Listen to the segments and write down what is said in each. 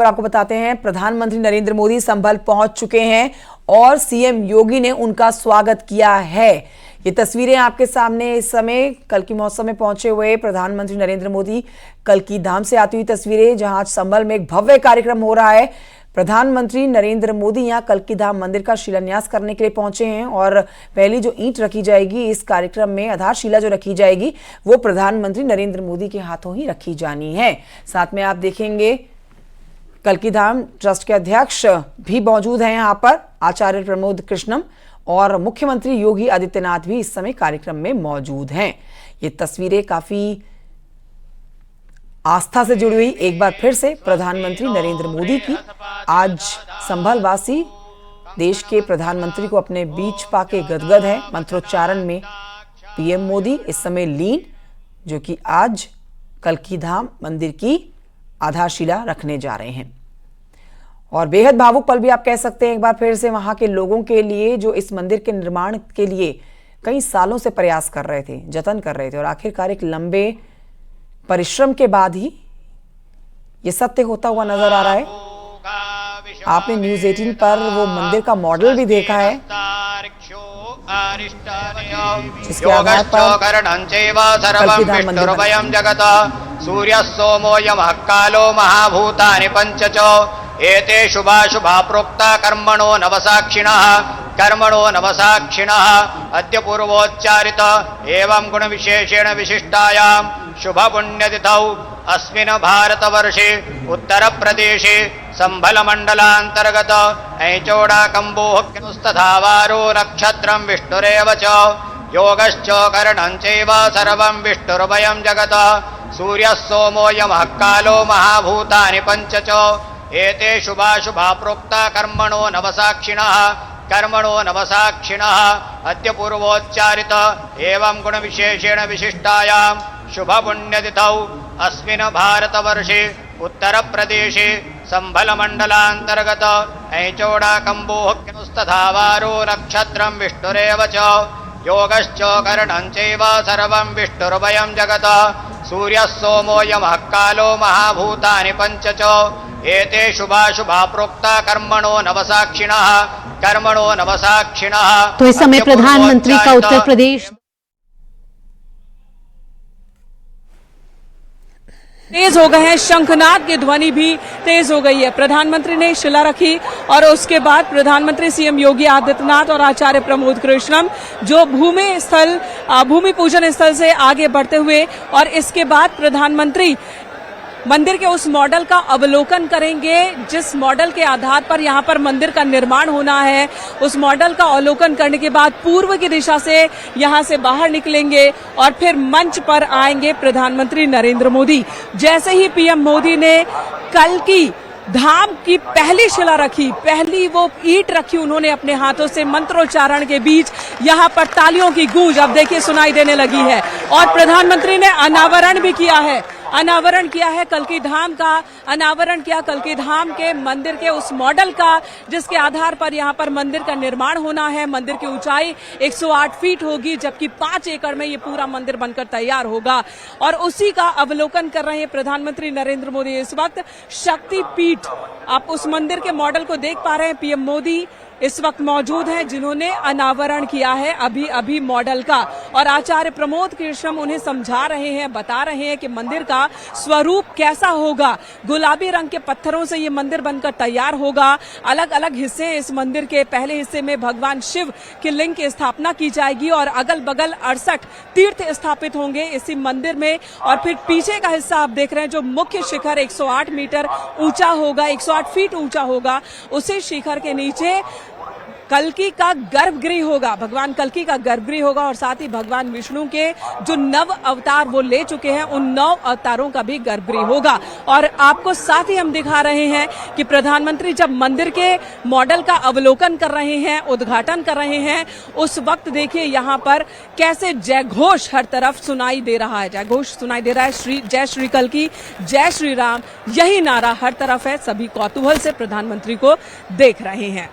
और आपको बताते हैं प्रधानमंत्री नरेंद्र मोदी संभल पहुंच चुके हैं और सीएम योगी ने उनका स्वागत किया है। ये तस्वीरें आपके सामने इस समय कल की महोत्सव में पहुंचे हुए प्रधानमंत्री नरेंद्र मोदी कल की धाम से आती हुई तस्वीरें, जहां आज संभल में एक भव्य कार्यक्रम हो रहा है। प्रधानमंत्री नरेंद्र मोदी यहां कल की धाम मंदिर का शिलान्यास करने के लिए पहुंचे हैं और पहली जो ईंट रखी जाएगी इस कार्यक्रम में, आधारशिला जो रखी जाएगी, वो प्रधानमंत्री नरेंद्र मोदी के हाथों ही रखी जानी है। साथ में आप देखेंगे कल की धाम ट्रस्ट के अध्यक्ष भी मौजूद हैं यहाँ पर, आचार्य प्रमोद कृष्णम, और मुख्यमंत्री योगी आदित्यनाथ भी इस समय कार्यक्रम में मौजूद हैं। ये तस्वीरें काफी आस्था से जुड़ी हुई एक बार फिर से प्रधानमंत्री नरेंद्र मोदी की। आज संभल वासी देश के प्रधानमंत्री को अपने बीच पाके गदगद है। मंत्रोच्चारण में पीएम मोदी इस समय लीन, जो कि आज कल की धाम मंदिर की आधारशिला रखने जा रहे हैं। और बेहद भावुक पल भी आप कह सकते हैं एक बार फिर से वहां के लोगों के लिए, जो इस मंदिर के निर्माण के लिए कई सालों से प्रयास कर रहे थे, जतन कर रहे थे, और आखिरकार एक लंबे परिश्रम के बाद ही ये सत्य होता हुआ नजर आ रहा है। आपने न्यूज़ 18 पर वो मंदिर का मॉडल भी देखा है, जिसके आधार पर कल की धाम मंदिर जगत सूर्य सोमो यमः कालो महाभूतानि पंचच एते शुभाशुभा प्रोक्ता कर्मणो नवसाक्षिणः अद्य पूर्वोच्चारित एवं गुण विशेषेण विशिष्टायां शुभ पुण्यतिथौ अस्मिन् भारतवर्षे उत्तर प्रदेशे संभल मंडलांतर्गत ऐचोडाकंबोस्तथा वारो नक्षत्रं विष्णुरेव च योगश्च करणं चैव सर्वं विष्णुर्वयं जगत सूर्यः सोमो यमः कालो महाभूतानि पंच च एते शुभाशुभा प्रोक्ता कर्मणो नवसाक्षिणः अद्य पूर्वोच्चारित एवं गुण विशेषेण विशिष्टायां शुभ पुण्यतिथौ अस्मिन् भारतवर्षे उत्तर प्रदेशे संभल मंडलांतर्गत ऐचोडाकंबोस्तथा वारो नक्षत्रं विष्णुरेव च योगश्च करणं चैव सर्वं विष्णुर्वयं जगत सूर्यः सोमो यमः कालो महाभूतानि पंच च एते शुभाशुभा प्रोक्ता कर्मणो नवसाक्षिणः। तो इस समय प्रधानमंत्री का उत्तर प्रदेश तेज हो गए हैं, शंखनाद की ध्वनि भी तेज हो गई है। प्रधानमंत्री ने शिला रखी और उसके बाद प्रधानमंत्री सीएम योगी आदित्यनाथ और आचार्य प्रमोद कृष्णम जो भूमि पूजन स्थल से आगे बढ़ते हुए, और इसके बाद प्रधानमंत्री मंदिर के उस मॉडल का अवलोकन करेंगे जिस मॉडल के आधार पर यहाँ पर मंदिर का निर्माण होना है। उस मॉडल का अवलोकन करने के बाद पूर्व की दिशा से यहाँ से बाहर निकलेंगे और फिर मंच पर आएंगे प्रधानमंत्री नरेंद्र मोदी। जैसे ही पीएम मोदी ने कल की धाम की पहली शिला रखी, पहली वो ईंट रखी उन्होंने अपने हाथों से, मंत्रोच्चारण के बीच यहाँ पर तालियों की गूंज अब देखिए सुनाई देने लगी है। और प्रधानमंत्री ने अनावरण भी किया है, कल की धाम का अनावरण किया, कल की धाम के मंदिर के उस मॉडल का जिसके आधार पर यहाँ पर मंदिर का निर्माण होना है। मंदिर की ऊंचाई 108 फीट होगी, जबकि 5 एकड़ में ये पूरा मंदिर बनकर तैयार होगा। और उसी का अवलोकन कर रहे हैं प्रधानमंत्री नरेंद्र मोदी। इस वक्त शक्तिपीठ, आप उस मंदिर के मॉडल को देख पा रहे हैं। पीएम मोदी इस वक्त मौजूद हैं जिन्होंने अनावरण किया है अभी मॉडल का, और आचार्य प्रमोद कृष्णम उन्हें समझा रहे हैं, बता रहे हैं कि मंदिर का स्वरूप कैसा होगा। गुलाबी रंग के पत्थरों से ये मंदिर बनकर तैयार होगा। अलग अलग हिस्से हैं इस मंदिर के। पहले हिस्से में भगवान शिव के लिंग की स्थापना की जाएगी और अगल बगल 68 तीर्थ स्थापित होंगे इसी मंदिर में। और फिर पीछे का हिस्सा आप देख रहे हैं जो मुख्य शिखर 108 मीटर ऊंचा होगा, 108 फीट ऊंचा होगा। उसी शिखर के नीचे कल्की का गर्भगृह होगा, भगवान कल्की का गर्भगृह होगा, और साथ ही भगवान विष्णु के जो 9 अवतार वो ले चुके हैं उन 9 अवतारों का भी गर्भगृह होगा। और आपको साथ ही हम दिखा रहे हैं कि प्रधानमंत्री जब मंदिर के मॉडल का अवलोकन कर रहे हैं, उद्घाटन कर रहे हैं, उस वक्त देखिए यहाँ पर कैसे जय घोष हर तरफ सुनाई दे रहा है। जय घोष सुनाई दे रहा है, जय श्री कल्की, जय श्री राम, यही नारा हर तरफ है। सभी कौतूहल से प्रधानमंत्री को देख रहे हैं।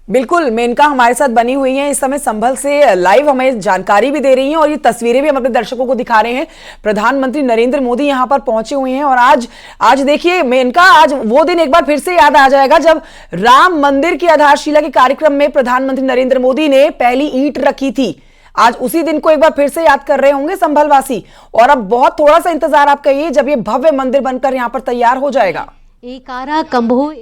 बिल्कुल, मेनका हमारे साथ बनी हुई हैं इस समय संभल से, लाइव हमें जानकारी भी दे रही हैं और ये तस्वीरें भी हम अपने दर्शकों को दिखा रहे हैं। प्रधानमंत्री नरेंद्र मोदी यहां पर पहुंचे हुए हैं और आज देखिए मेनका, आज वो दिन एक बार फिर से याद आ जाएगा जब राम मंदिर की आधारशिला के कार्यक्रम में प्रधानमंत्री नरेंद्र मोदी ने पहली ईंट रखी थी। आज उसी दिन को एक बार फिर से याद कर रहे होंगे संभल वासी, और अब बहुत थोड़ा सा इंतजार आप कहिए जब ये भव्य मंदिर बनकर यहां पर तैयार हो जाएगा। एकारा कंभो।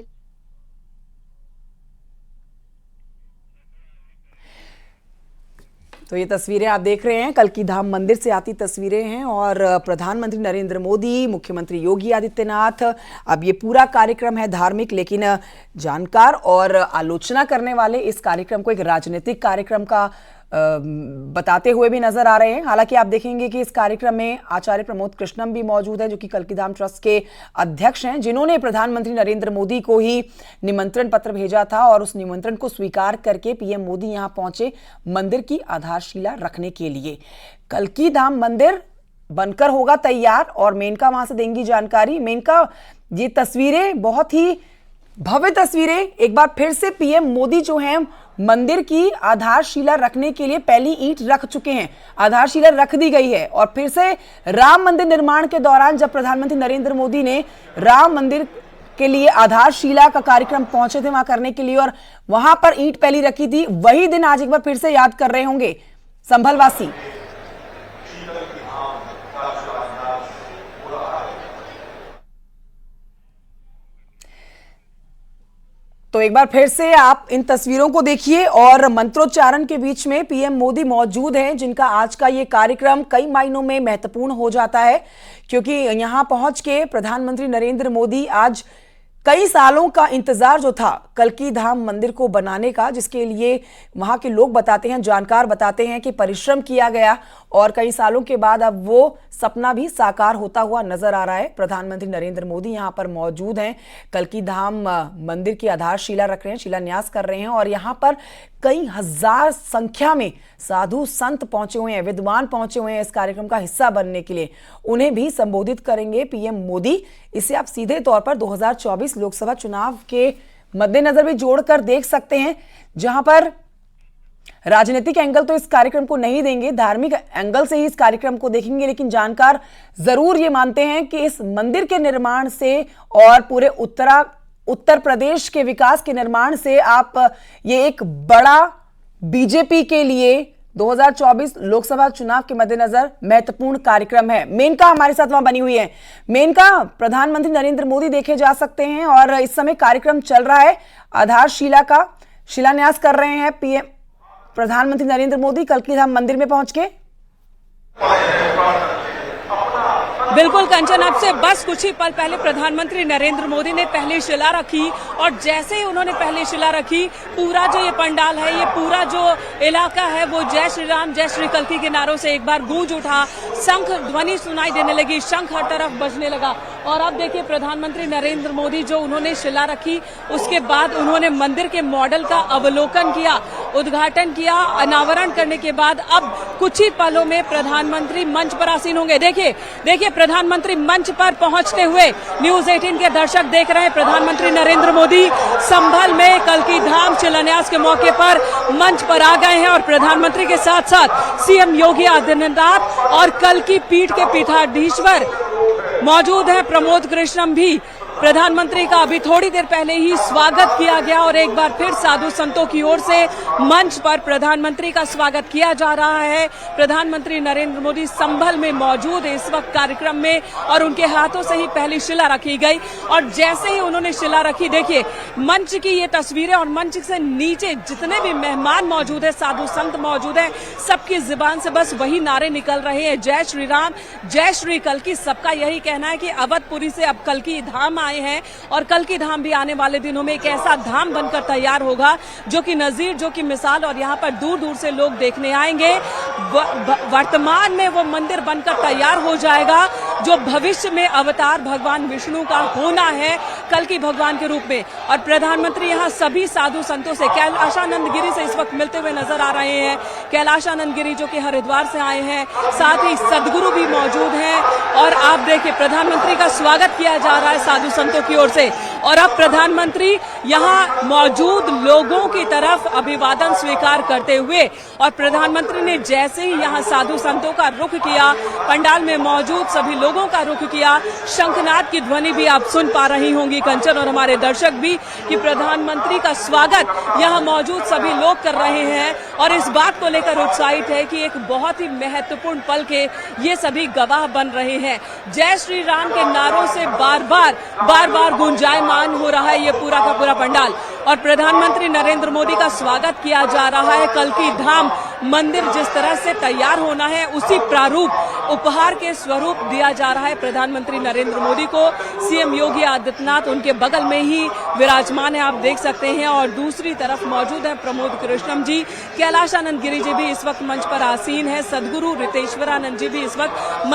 तो ये तस्वीरें आप देख रहे हैं, कल्की धाम मंदिर से आती तस्वीरें हैं और प्रधानमंत्री नरेंद्र मोदी, मुख्यमंत्री योगी आदित्यनाथ, अब ये पूरा कार्यक्रम है धार्मिक, लेकिन जानकार और आलोचना करने वाले इस कार्यक्रम को एक राजनीतिक कार्यक्रम का बताते हुए भी नजर आ रहे हैं। हालांकि आप देखेंगे कि इस कार्यक्रम में आचार्य प्रमोद कृष्णम भी मौजूद है, जो कि कल्की धाम ट्रस्ट के अध्यक्ष हैं, जिन्होंने प्रधानमंत्री नरेंद्र मोदी को ही निमंत्रण पत्र भेजा था और उस निमंत्रण को स्वीकार करके पीएम मोदी यहां पहुंचे मंदिर की आधारशिला रखने के लिए। कल्की धाम मंदिर बनकर होगा तैयार और मेनका वहां से देंगी जानकारी। मेनका, ये तस्वीरें बहुत ही भव्य तस्वीरें, एक बार फिर से पीएम मोदी जो हैं मंदिर की आधारशिला रखने के लिए पहली ईंट रख चुके हैं, आधारशिला रख दी गई है और फिर से राम मंदिर निर्माण के दौरान जब प्रधानमंत्री नरेंद्र मोदी ने राम मंदिर के लिए आधारशिला का कार्यक्रम पहुंचे थे वहां करने के लिए और वहां पर ईंट पहली रखी थी, वही दिन आज एक बार फिर से याद कर रहे होंगे संभल वासी। तो एक बार फिर से आप इन तस्वीरों को देखिए और मंत्रोच्चारण के बीच में पीएम मोदी मौजूद हैं, जिनका आज का ये कार्यक्रम कई मायनों में महत्वपूर्ण हो जाता है, क्योंकि यहां पहुंच के प्रधानमंत्री नरेंद्र मोदी आज कई सालों का इंतजार जो था कल्की धाम मंदिर को बनाने का, जिसके लिए वहां के लोग बताते हैं, जानकार बताते हैं कि परिश्रम किया गया और कई सालों के बाद अब वो सपना भी साकार होता हुआ नजर आ रहा है। प्रधानमंत्री नरेंद्र मोदी यहां पर मौजूद हैं, कल्की धाम मंदिर की आधारशिला रख रहे हैं, शिलान्यास कर रहे हैं और यहां पर कई हजार संख्या में साधु संत पहुंचे हुए हैं, विद्वान पहुंचे हुए हैं इस कार्यक्रम का हिस्सा बनने के लिए। उन्हें भी संबोधित करेंगे पीएम मोदी। इसे आप सीधे तौर पर 2024 लोकसभा चुनाव के मद्देनजर भी जोड़कर देख सकते हैं, जहां पर राजनीतिक एंगल तो इस कार्यक्रम को नहीं देंगे, धार्मिक एंगल से ही इस कार्यक्रम को देखेंगे, लेकिन जानकार जरूर ये मानते हैं कि इस मंदिर के निर्माण से और पूरे उत्तर प्रदेश के विकास के निर्माण से आप ये एक बड़ा बीजेपी के लिए 2024 लोकसभा चुनाव के मद्देनजर महत्वपूर्ण कार्यक्रम है। मेनका हमारे साथ वहां बनी हुई है। मेनका, प्रधानमंत्री नरेंद्र मोदी देखे जा सकते हैं और इस समय कार्यक्रम चल रहा है, आधारशिला का शिलान्यास कर रहे हैं पीएम प्रधानमंत्री नरेंद्र मोदी कल्की धाम मंदिर में पहुंच के। बिल्कुल कंचन, अब से बस कुछ ही पल पहले प्रधानमंत्री नरेंद्र मोदी ने पहली शिला रखी और जैसे ही उन्होंने पहली शिला रखी, पूरा जो ये पंडाल है, ये पूरा जो इलाका है, वो जय श्री राम जय श्री कल्की के नारों से एक बार गूंज उठा, शंख ध्वनि सुनाई देने लगी, शंख हर तरफ बजने लगा। और अब देखिए प्रधानमंत्री नरेंद्र मोदी जो उन्होंने शिला रखी, उसके बाद उन्होंने मंदिर के मॉडल का अवलोकन किया, उद्घाटन किया, अनावरण करने के बाद अब कुछ ही पलों में प्रधानमंत्री मंच पर आसीन होंगे। देखिए प्रधानमंत्री मंच पर पहुंचते हुए न्यूज 18 के दर्शक देख रहे हैं, प्रधानमंत्री नरेंद्र मोदी संभल में कल्की धाम शिलान्यास के मौके पर मंच पर आ गए हैं और प्रधानमंत्री के साथ साथ सीएम योगी आदित्यनाथ और कल्की पीठ के पीठाधीश्वर मौजूद हैं, प्रमोद कृष्णम भी। प्रधानमंत्री का अभी थोड़ी देर पहले ही स्वागत किया गया और एक बार फिर साधु संतों की ओर से मंच पर प्रधानमंत्री का स्वागत किया जा रहा है। प्रधानमंत्री नरेंद्र मोदी संभल में मौजूद है इस वक्त कार्यक्रम में और उनके हाथों से ही पहली शिला रखी गई और जैसे ही उन्होंने शिला रखी, देखिए मंच की ये तस्वीरें और मंच से नीचे जितने भी मेहमान मौजूद है, साधु संत मौजूद है, सबकी जुबान से बस वही नारे निकल रहे हैं, जय श्री राम जय श्री कल्की। सबका यही कहना है कि अवधपुरी से अब कल्की धाम आए हैं और कल्की धाम भी आने वाले दिनों में एक ऐसा धाम बनकर तैयार होगा जो कि नजीर, जो कि मिसाल, और यहाँ पर दूर दूर से लोग देखने आएंगे। वर्तमान में वो मंदिर बनकर तैयार हो जाएगा जो भविष्य में अवतार भगवान विष्णु का होना है कल्की भगवान के रूप में। और प्रधानमंत्री यहाँ सभी साधु संतों से, कैलाशानंद गिरी से इस वक्त मिलते हुए नजर आ रहे हैं। कैलाशानंद गिरी जो कि हरिद्वार से आए हैं, साथ ही सदगुरु भी मौजूद हैं और आप देखिए प्रधानमंत्री का स्वागत किया जा रहा है साधु संतों की ओर से और अब प्रधानमंत्री यहाँ मौजूद लोगों की तरफ अभिवादन स्वीकार करते हुए और प्रधानमंत्री ने जैसे ही यहाँ साधु संतों का रुख किया, पंडाल में मौजूद सभी लोगों का रुख किया, शंखनाद की ध्वनि भी आप सुन पा रही होंगी कंचन और हमारे दर्शक भी कि प्रधानमंत्री का स्वागत यहाँ मौजूद सभी लोग कर रहे हैं और इस बात को लेकर उत्साहित है कि एक बहुत ही महत्वपूर्ण पल के ये सभी गवाह बन रहे हैं। जय श्री राम के नारों से बार बार गुंजायमान हो रहा है ये पूरा का पूरा पंडाल और प्रधानमंत्री नरेंद्र मोदी का स्वागत किया जा रहा है। कल्की धाम मंदिर जिस तरह से तैयार होना है उसी प्रारूप उपहार के स्वरूप दिया जा रहा है प्रधानमंत्री नरेंद्र मोदी को। सीएम योगी आदित्यनाथ उनके बगल में ही विराजमान है, आप देख सकते हैं, और दूसरी तरफ मौजूद है प्रमोद कृष्णम जी, कैलाश आनंद गिरी जी भी इस वक्त मंच पर आसीन है, सदगुरु रितेश्वरानंद जी भी इस वक्त